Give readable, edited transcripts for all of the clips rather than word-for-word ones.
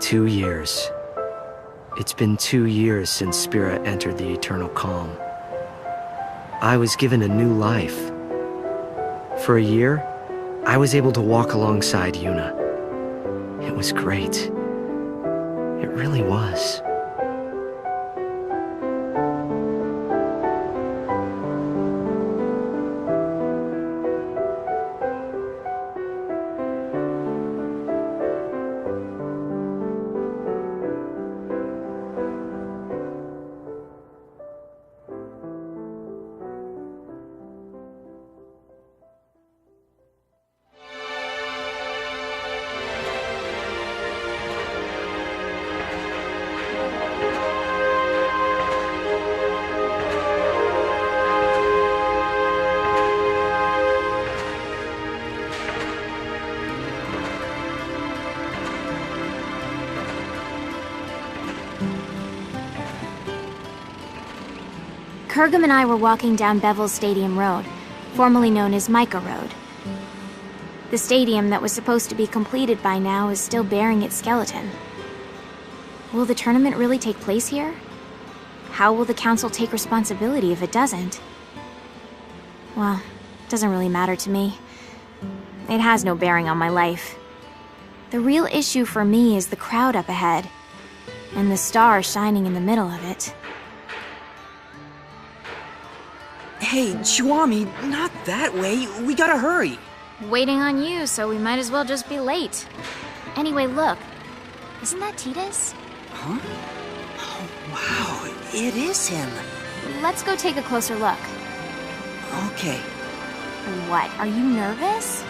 2 years. It's been 2 years since Spira entered the Eternal Calm. I was given a new life. For a year, I was able to walk alongside Yuna. It was great. It really was. Kurgum and I were walking down Bevel's Stadium Road, formerly known as Micah Road. The stadium that was supposed to be completed by now is still bearing its skeleton. Will the tournament really take place here? How will the council take responsibility if it doesn't? Well, it doesn't really matter to me. It has no bearing on my life. The real issue for me is the crowd up ahead, and the star shining in the middle of it. Hey, Chuami, not that way. We gotta hurry. Waiting on you, so we might as well just be late. Anyway, look. Isn't that Tidus? Huh? Oh, wow, it is him. Let's go take a closer look. Okay. What, are you nervous?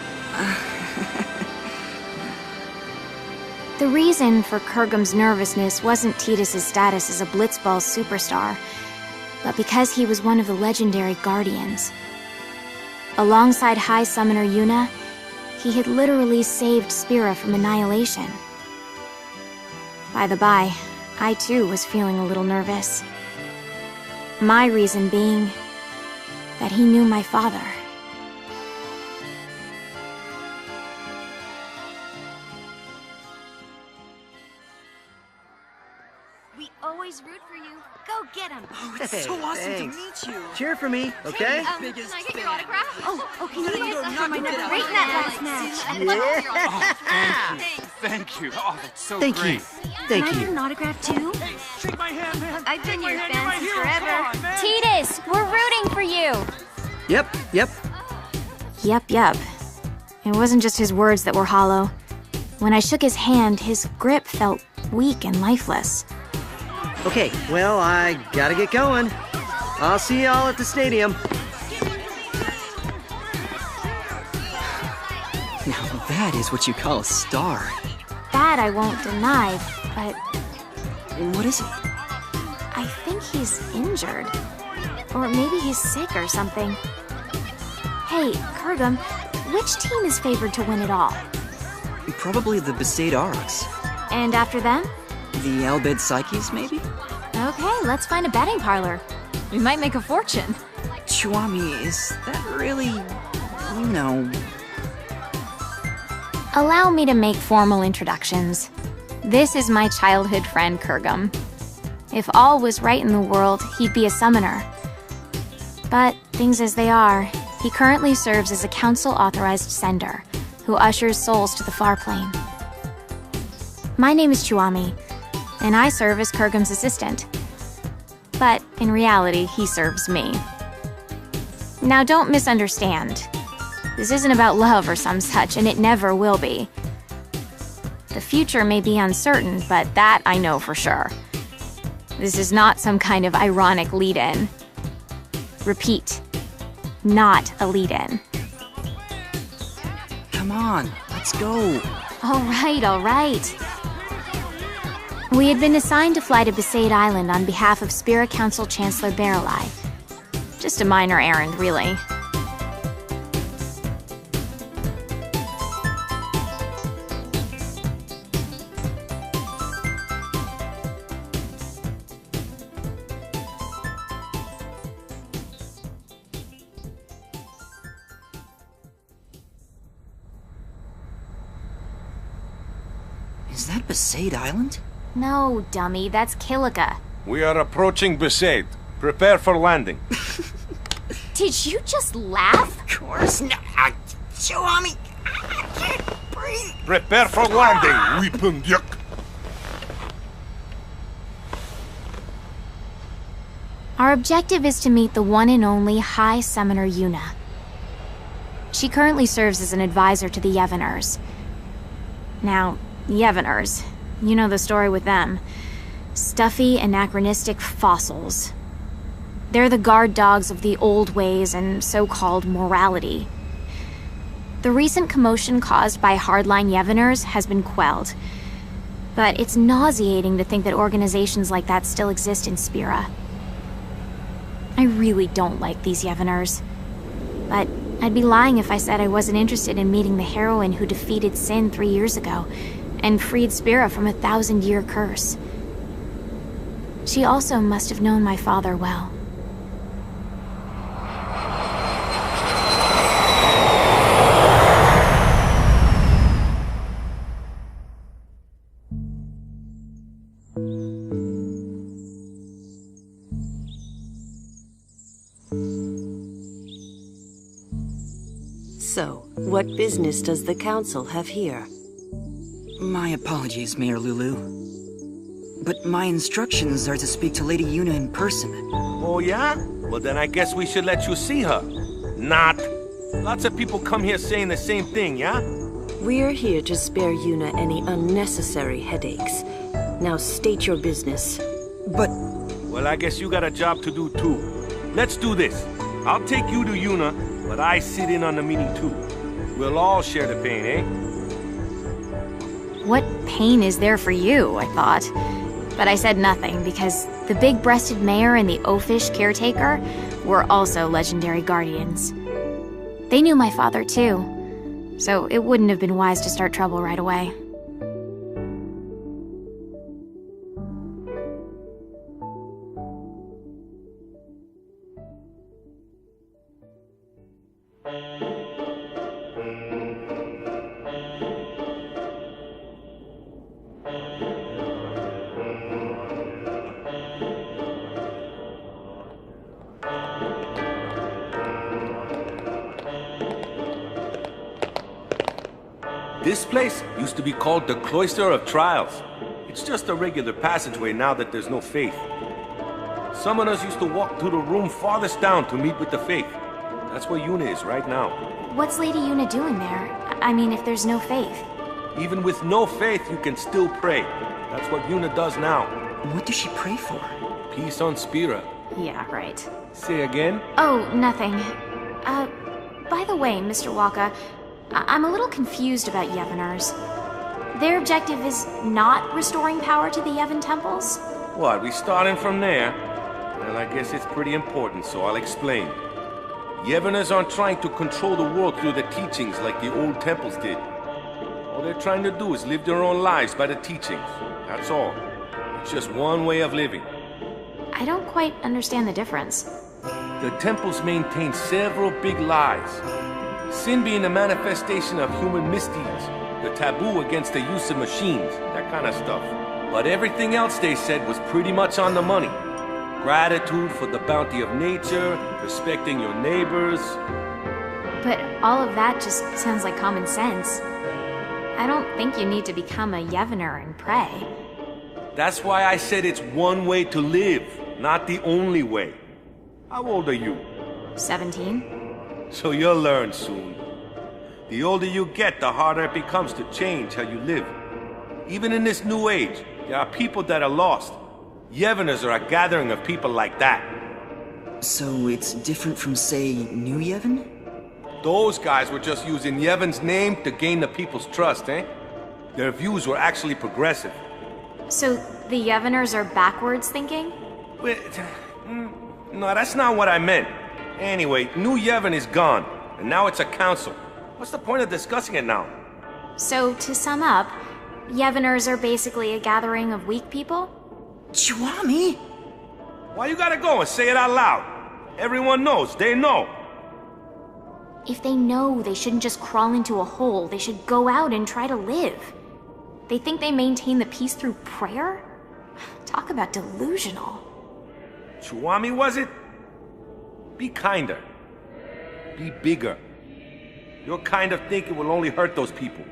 The reason for Kurgum's nervousness wasn't Tidus' status as a Blitzball superstar, but because he was one of the legendary Guardians. Alongside High Summoner Yuna, he had literally saved Spira from annihilation. By the by, I too was feeling a little nervous. My reason being that he knew my father. We always root for you. Go get him. Oh, it's so Hey, awesome thanks. to meet you. Cheer for me, okay? Can I get your autograph? Oh, can you No, guys no, after my not number? that. Great in that last match. Thank you. Oh, that's so Thank great. you. Can Thank I get you. an autograph too? Shake my hand, man. I've been your You're fan my since hero. forever. Come on, man. Tidus, we're rooting for you! Yep. Yep. It wasn't just his words that were hollow. When I shook his hand, his grip felt weak and lifeless. Okay, well, I gotta get going. I'll see y'all at the stadium. Now that is what you call a star. That I won't deny, but What is it? I think he's injured. Or maybe he's sick or something. Hey, Kurgum, which team is favored to win it all? Probably the Besaid Aurochs. And after them? The Albed Psyches, maybe? Okay, let's find a betting parlor. We might make a fortune. Chuami, is that really... you know... Allow me to make formal introductions. This is my childhood friend, Kurgum. If all was right in the world, he'd be a summoner. But things as they are, he currently serves as a council-authorized sender, who ushers souls to the far plane. My name is Chuami, and I serve as Kurgum's assistant. But in reality, he serves me. Now don't misunderstand. This isn't about love or some such, and it never will be. The future may be uncertain, but that I know for sure. This is not some kind of ironic lead-in. Repeat, not a lead-in. Come on, let's go. All right. We had been assigned to fly to Besaid Island on behalf of Spira Council Chancellor Barreleye. Just a minor errand, really. Is that Besaid Island? No, dummy, that's Kilika. We are approaching Besaid. Prepare for landing. Did you just laugh? Of course not. Kiwami, I can't breathe. Prepare for landing, weapon yuck. Our objective is to meet the one and only High Summoner Yuna. She currently serves as an advisor to the Yevoners. Now, Yevoners, you know the story with them. Stuffy, anachronistic fossils. They're the guard dogs of the old ways and so-called morality. The recent commotion caused by hardline Yevoners has been quelled. But it's nauseating to think that organizations like that still exist in Spira. I really don't like these Yevoners. But I'd be lying if I said I wasn't interested in meeting the heroine who defeated Sin 3 years ago and freed Spira from a 1,000-year curse. She also must have known my father well. So, what business does the Council have here? My apologies, Mayor Lulu. But my instructions are to speak to Lady Yuna in person. Oh yeah? Well then I guess we should let you see her. Not. Lots of people come here saying the same thing, yeah? We're here to spare Yuna any unnecessary headaches. Now state your business. But... Well, I guess you got a job to do too. Let's do this. I'll take you to Yuna, but I sit in on the meeting too. We'll all share the pain, eh? What pain is there for you, I thought. But I said nothing because the big-breasted mayor and the oafish caretaker were also legendary guardians. They knew my father too, so it wouldn't have been wise to start trouble right away. This place used to be called the Cloister of Trials. It's just a regular passageway now that there's no faith. Summoners used to walk to the room farthest down to meet with the faith. That's where Yuna is right now. What's Lady Yuna doing there? I mean, if there's no faith. Even with no faith, you can still pray. That's what Yuna does now. what does she pray for? Peace on Spira. Yeah, right. Say again? Oh, nothing. By the way, Mr. Waka, I'm a little confused about Yevoners. Their objective is not restoring power to the Yevon temples? What, we starting from there? Well, I guess it's pretty important, so I'll explain. Yevoners aren't trying to control the world through the teachings like the old temples did. All they're trying to do is live their own lives by the teachings. That's all. It's just one way of living. I don't quite understand the difference. The temples maintain several big lies. Sin being a manifestation of human misdeeds, the taboo against the use of machines, that kind of stuff. But everything else they said was pretty much on the money. Gratitude for the bounty of nature, respecting your neighbors. But all of that just sounds like common sense. I don't think you need to become a Yevoner and pray. That's why I said it's one way to live, not the only way. How old are you? 17? So you'll learn soon. The older you get, the harder it becomes to change how you live. Even in this new age, there are people that are lost. Yevoners are a gathering of people like that. So it's different from, say, New Yevon? Those guys were just using Yevon's name to gain the people's trust, eh? Their views were actually progressive. So the Yevoners are backwards thinking? Wait, no, that's not what I meant. Anyway, New Yevon is gone, and now it's a council. What's the point of discussing it now? So, to sum up, Yevoners are basically a gathering of weak people? Chwami! Why you gotta go and say it out loud? Everyone knows, they know. If they know, they shouldn't just crawl into a hole. They should go out and try to live. They think they maintain the peace through prayer? Talk about delusional. Chuami, was it? Be kinder. Be bigger. Your kind of thinking will only hurt those people.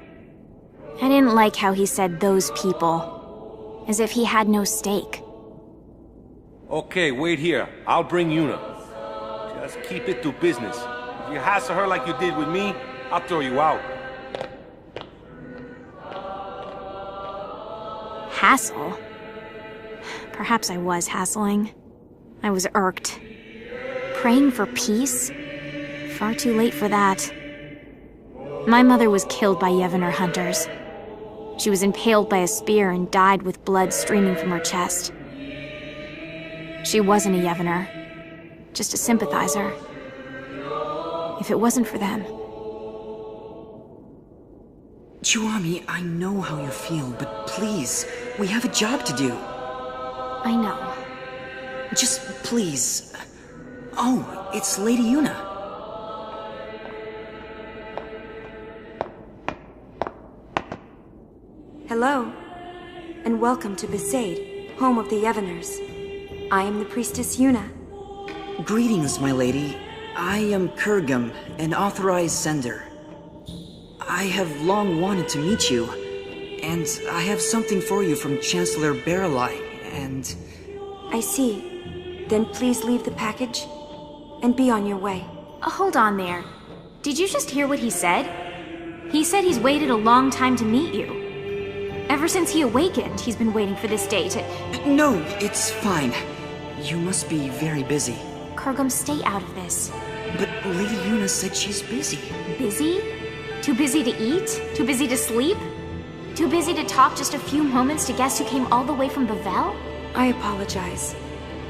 I didn't like how he said those people. As if he had no stake. Okay, wait here. I'll bring Yuna. Just keep it to business. If you hassle her like you did with me, I'll throw you out. Hassle? Perhaps I was hassling. I was irked. Praying for peace? Far too late for that. My mother was killed by Yevner hunters. She was impaled by a spear and died with blood streaming from her chest. She wasn't a Yevner, just a sympathizer. If it wasn't for them... Chuami, I know how you feel, but please, we have a job to do. I know. Just please. Oh, it's Lady Yuna. Hello, and welcome to Besaid, home of the Yevners. I am the priestess Yuna. Greetings, my lady. I am Kurgum, an authorized sender. I have long wanted to meet you, and I have something for you from Chancellor Baralai, and... I see. Then please leave the package, and be on your way. Hold on there. Did you just hear what he said? He said he's waited a long time to meet you. Ever since he awakened, he's been waiting for this day to... No, it's fine. You must be very busy. Kurgum, stay out of this. But Lady Yuna said she's busy. Busy? Too busy to eat? Too busy to sleep? Too busy to talk just a few moments to guess who came all the way from Bavel? I apologize.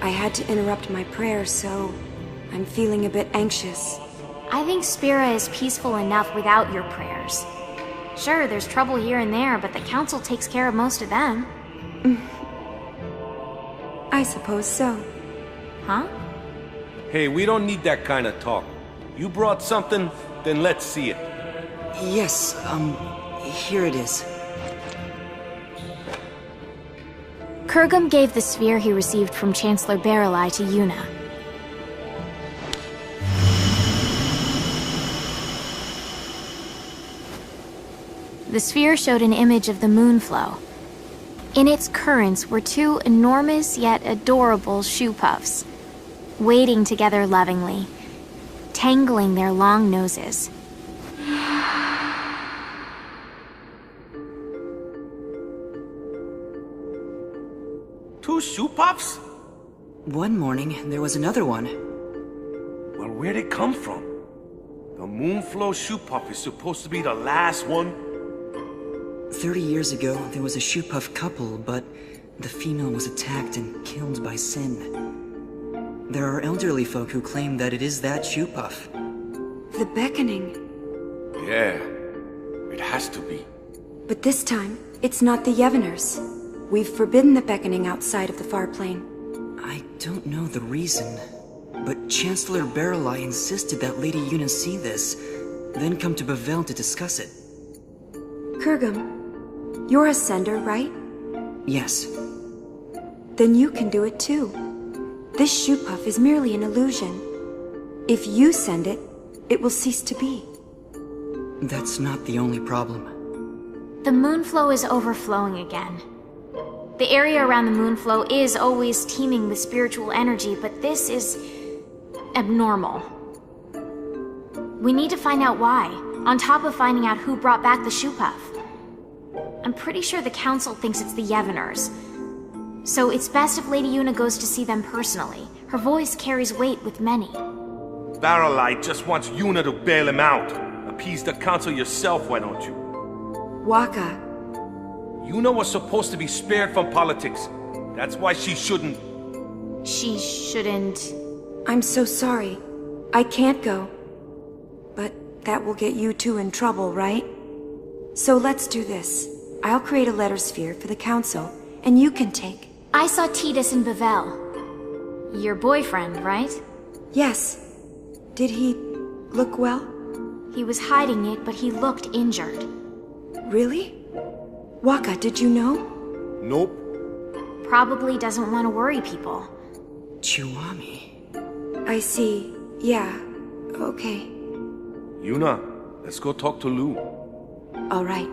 I had to interrupt my prayers, so I'm feeling a bit anxious. I think Spira is peaceful enough without your prayers. Sure, there's trouble here and there, but the council takes care of most of them. I suppose so. Huh? Hey, we don't need that kind of talk. You brought something, then let's see it. Yes, here it is. Kurgum gave the sphere he received from Chancellor Baralai to Yuna. The sphere showed an image of the moonflow. In its currents were two enormous yet adorable shoe puffs, wading together lovingly, tangling their long noses. Two shoe puffs? One morning, there was another one. Well, where'd it come from? The Moonflow shoe puff is supposed to be the last one? 30 years ago, there was a shoe puff couple, but the female was attacked and killed by Sin. There are elderly folk who claim that it is that shoe puff. The beckoning. Yeah, it has to be. But this time, it's not the Yevners. We've forbidden the beckoning outside of the far plane. I don't know the reason, but Chancellor Baralai insisted that Lady Yuna see this, then come to Bavel to discuss it. Kurgum, you're a sender, right? Yes. Then you can do it too. This shoe puff is merely an illusion. If you send it, it will cease to be. That's not the only problem. The moonflow is overflowing again. The area around the moonflow is always teeming with spiritual energy, but this is abnormal. We need to find out why, on top of finding out who brought back the shoe puff. I'm pretty sure the council thinks it's the Yevners. So it's best if Lady Yuna goes to see them personally. Her voice carries weight with many. Baralai just wants Yuna to bail him out. Appease the council yourself, why don't you? Waka. Yuna was supposed to be spared from politics. That's why she shouldn't... She shouldn't... I'm so sorry. I can't go. But that will get you two in trouble, right? So let's do this. I'll create a letter sphere for the council, and you can take... I saw Titus in Bavel. Your boyfriend, right? Yes. Did he look well? He was hiding it, but he looked injured. Really? Waka, did you know? Nope. Probably doesn't want to worry people. Chiwami. I see. Yeah. Okay. Yuna, let's go talk to Lou. All right.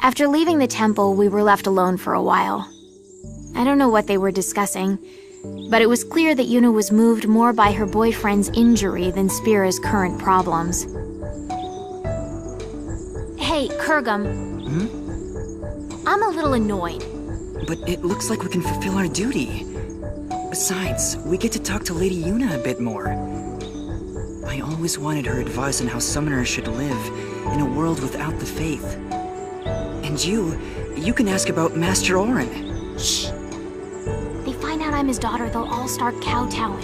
After leaving the temple, we were left alone for a while. I don't know what they were discussing, but it was clear that Yuna was moved more by her boyfriend's injury than Spira's current problems. Hey, Kurgum. I'm a little annoyed. But it looks like we can fulfill our duty. Besides, we get to talk to Lady Yuna a bit more. I always wanted her advice on how summoners should live in a world without the faith. And you can ask about Master Orin. Shh. They find out I'm his daughter, they'll all start kowtowing.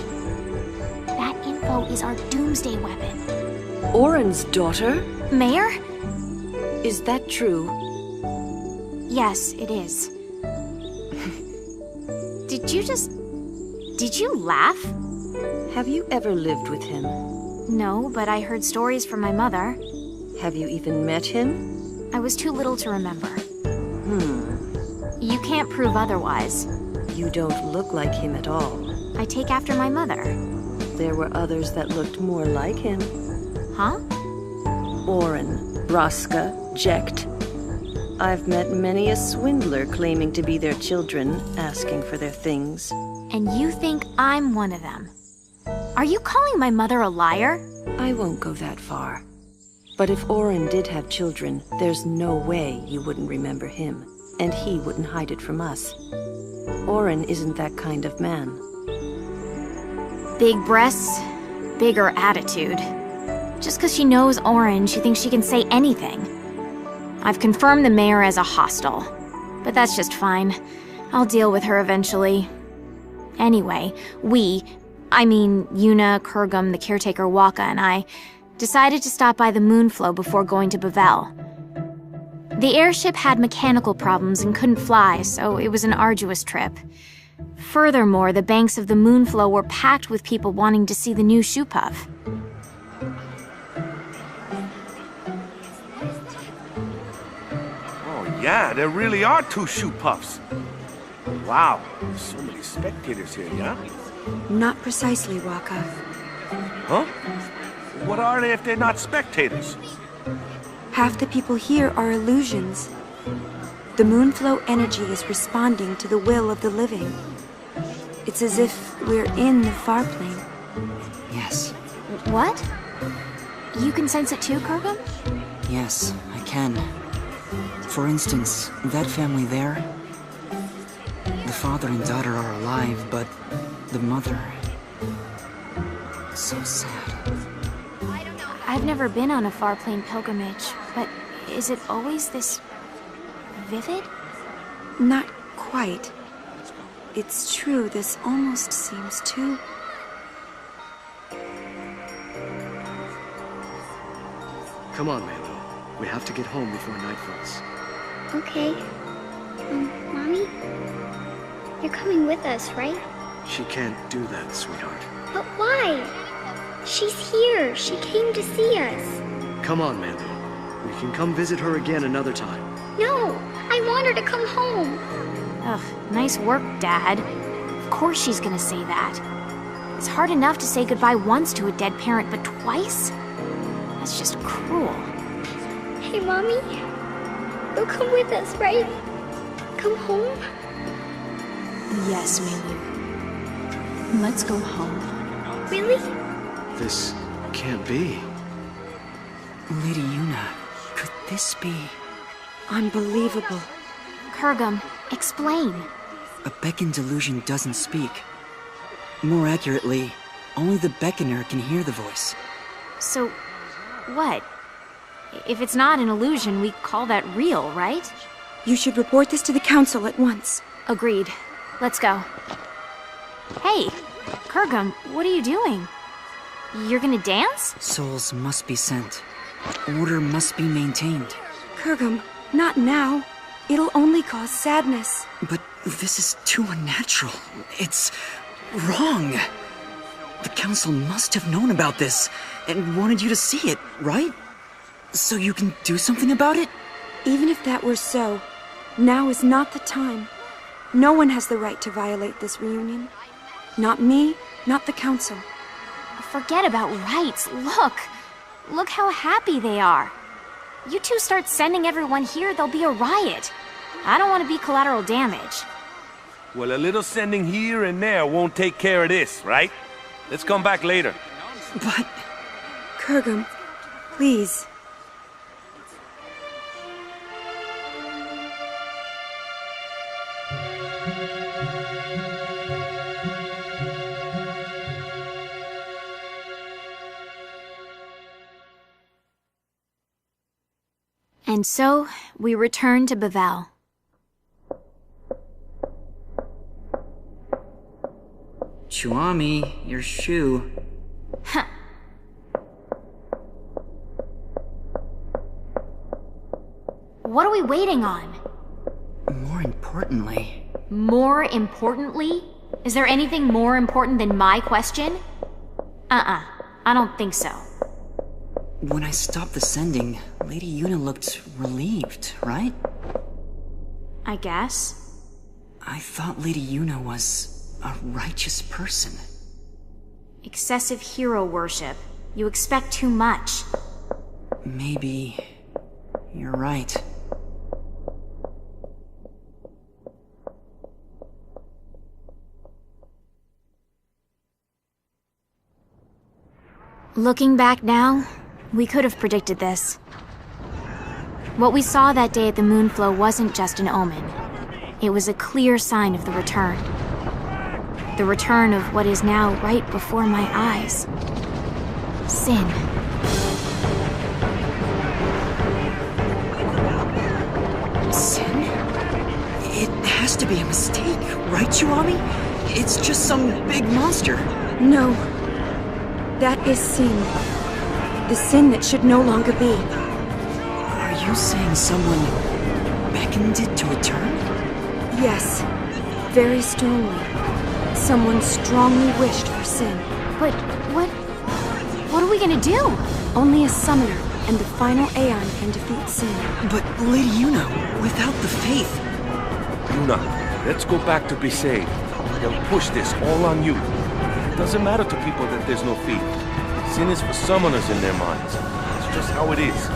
That info is our doomsday weapon. Orin's daughter? Mayor? Is that true? Yes, it is. Did you laugh? Have you ever lived with him? No, but I heard stories from my mother. Have you even met him? I was too little to remember. You can't prove otherwise. You don't look like him at all. I take after my mother. There were others that looked more like him. Huh? Orin, Braska, Jecht. I've met many a swindler claiming to be their children, asking for their things. And you think I'm one of them? Are you calling my mother a liar? I won't go that far. But if Orin did have children, there's no way you wouldn't remember him, and he wouldn't hide it from us. Orin isn't that kind of man. Big breasts, bigger attitude. Just because she knows Orin, she thinks she can say anything. I've confirmed the mayor as a hostile, but that's just fine. I'll deal with her eventually. Anyway, Yuna, Kurgum, the caretaker Waka, and I decided to stop by the Moonflow before going to Bavel. The airship had mechanical problems and couldn't fly, so it was an arduous trip. Furthermore, the banks of the Moonflow were packed with people wanting to see the new shoe puff. Oh yeah, there really are 2 shoe puffs. Wow, there's so many spectators here, yeah? Not precisely, Waka. Huh? What are they if they're not spectators? Half the people here are illusions. The Moonflow energy is responding to the will of the living. It's as if we're in the far plane. Yes. What? You can sense it too, Kurgum? Yes, I can. For instance, that family there. The father and daughter are alive, but the mother... So sad. I've never been on a far plane pilgrimage, but is it always this vivid? Not quite. It's true, this almost seems too... Come on, Melu. We have to get home before night falls. Okay. Mommy? You're coming with us, right? She can't do that, sweetheart. But why? She's here. She came to see us. Come on, Melu. We can come visit her again another time. No! I want her to come home. Ugh, nice work, Dad. Of course she's gonna say that. It's hard enough to say goodbye once to a dead parent, but twice? That's just cruel. Hey, Mommy? You'll come with us, right? Come home? Yes, Melu. Let's go home. Really? This can't be. Lady Yuna, could this be... Unbelievable. Kurgum, explain. A beckoned illusion doesn't speak. More accurately, only the beckoner can hear the voice. So, what? If it's not an illusion, we call that real, right? You should report this to the council at once. Agreed. Let's go. Hey, Kurgum, what are you doing? You're gonna dance? Souls must be sent. Order must be maintained. Kurgum, not now. It'll only cause sadness. But this is too unnatural. It's wrong. The council must have known about this and wanted you to see it, right? So you can do something about it? Even if that were so, now is not the time. No one has the right to violate this reunion. Not me, not the council. Forget about rights. Look how happy they are. You two start sending everyone here, there'll be a riot. I don't want to be collateral damage. Well, a little sending here and there won't take care of this, right? Let's come back later. But... Kurgum, please. And so, we return to Bavel. Chuami, your shoe. Huh. What are we waiting on? More importantly... More importantly? Is there anything more important than my question? I don't think so. When I stopped the sending, Lady Yuna looked relieved, right? I guess. I thought Lady Yuna was a righteous person. Excessive hero worship. You expect too much. Maybe... you're right. Looking back now, we could have predicted this. What we saw that day at the Moonflow wasn't just an omen. It was a clear sign of the return. The return of what is now right before my eyes. Sin. Sin? It has to be a mistake, right, Chuami? It's just some big monster. No. That is sin. The sin that should no longer be. Are you saying someone beckoned it to return? Yes. Very strongly. Someone strongly wished for sin. But what are we gonna do? Only a summoner and the final Aeon can defeat sin. But Lady Yuna, without the faith... Yuna, let's go back to Bisei. They'll push this all on you. It doesn't matter to people that there's no faith. Sin is for summoners in their minds. It's just how it is.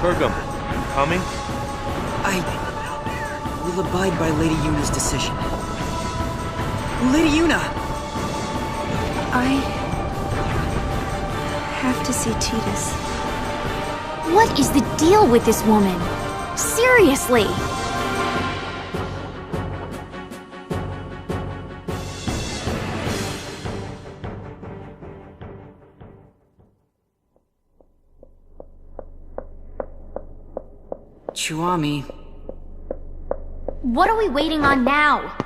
Kurgum, you coming? I will abide by Lady Yuna's decision. Lady Yuna! I have to see Tidus. What is the deal with this woman? Seriously! Chuami... What are we waiting on now?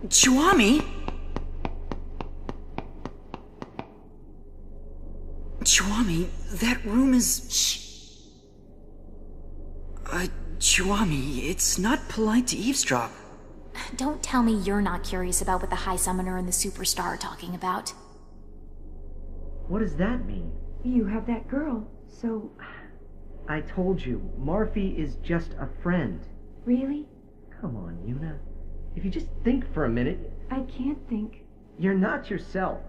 Chuami? Chuami, that room is... Shh. Chuami, it's not polite to eavesdrop. Don't tell me you're not curious about what the High Summoner and the Superstar are talking about. What does that mean? You have that girl, so... I told you, Marfi is just a friend. Really? Come on, Yuna. If you just think for a minute... I can't think. You're not yourself.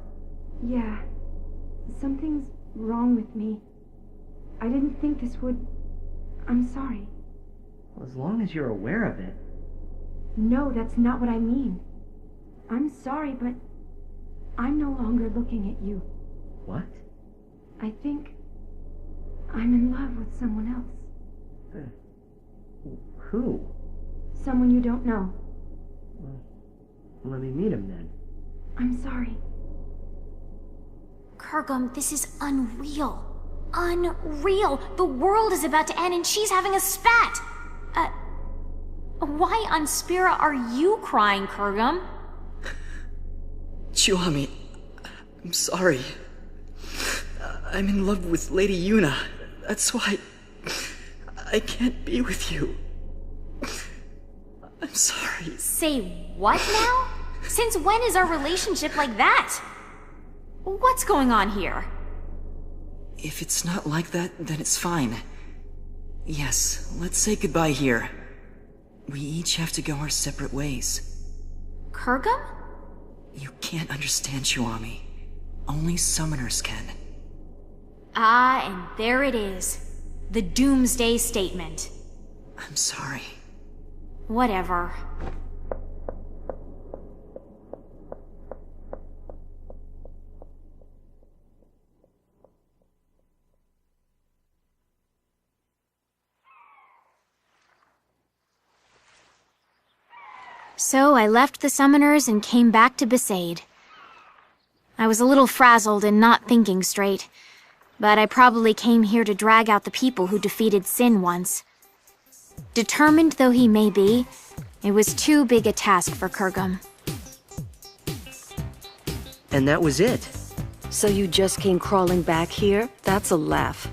Yeah. Something's wrong with me. I didn't think this would... I'm sorry. Well, as long as you're aware of it. No, that's not what I mean. I'm sorry, but I'm no longer looking at you. What? I think I'm in love with someone else. Who? Someone you don't know. Well, let me meet him then. I'm sorry. Kurgum, this is unreal. Unreal! The world is about to end and she's having a spat! Why on Spira are you crying, Kurgum? Chuami, I'm sorry. I'm in love with Lady Yuna. That's why I can't be with you. I'm sorry. Say what now? Since when is our relationship like that? What's going on here? If it's not like that, then it's fine. Yes, let's say goodbye here. We each have to go our separate ways. Kurgum? You can't understand, Shuami. Only summoners can. Ah, and there it is. The Doomsday Statement. I'm sorry. Whatever. So I left the summoners and came back to Besaid. I was a little frazzled and not thinking straight, but I probably came here to drag out the people who defeated Sin once. Determined though he may be, it was too big a task for Kurgum. And that was it. So you just came crawling back here? That's a laugh.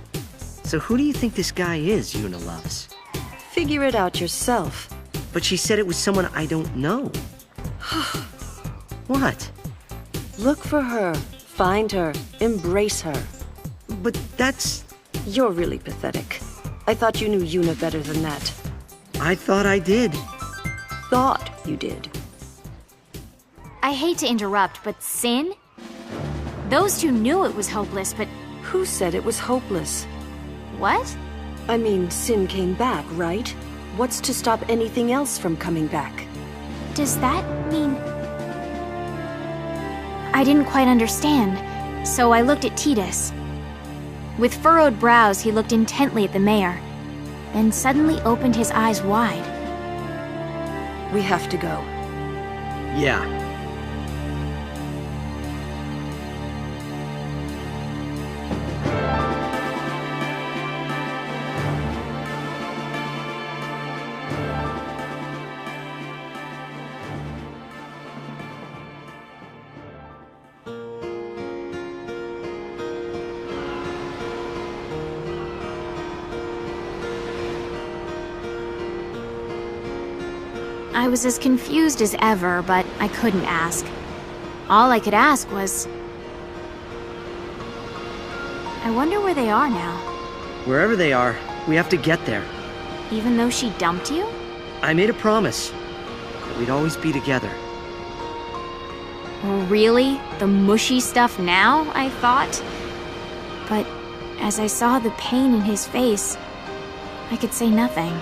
So who do you think this guy is Yuna loves? Figure it out yourself. But she said it was someone I don't know. What? Look for her. Find her. Embrace her. But that's... You're really pathetic. I thought you knew Yuna better than that. I thought I did. Thought you did. I hate to interrupt, but Sin? Those two knew it was hopeless, but... Who said it was hopeless? What? I mean, Sin came back, right? What's to stop anything else from coming back? Does that mean... I didn't quite understand, so I looked at Tidus. With furrowed brows, he looked intently at the mayor, then suddenly opened his eyes wide. We have to go. Yeah. I was as confused as ever, but I couldn't ask. All I could ask was... I wonder where they are now. Wherever they are, we have to get there. Even though she dumped you? I made a promise that we'd always be together. Really? The mushy stuff now, I thought? But as I saw the pain in his face, I could say nothing.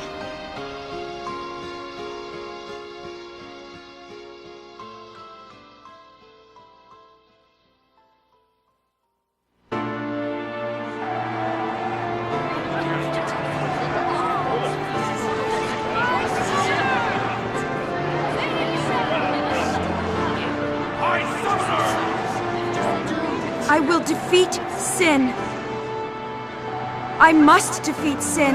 I will defeat Sin. I must defeat Sin.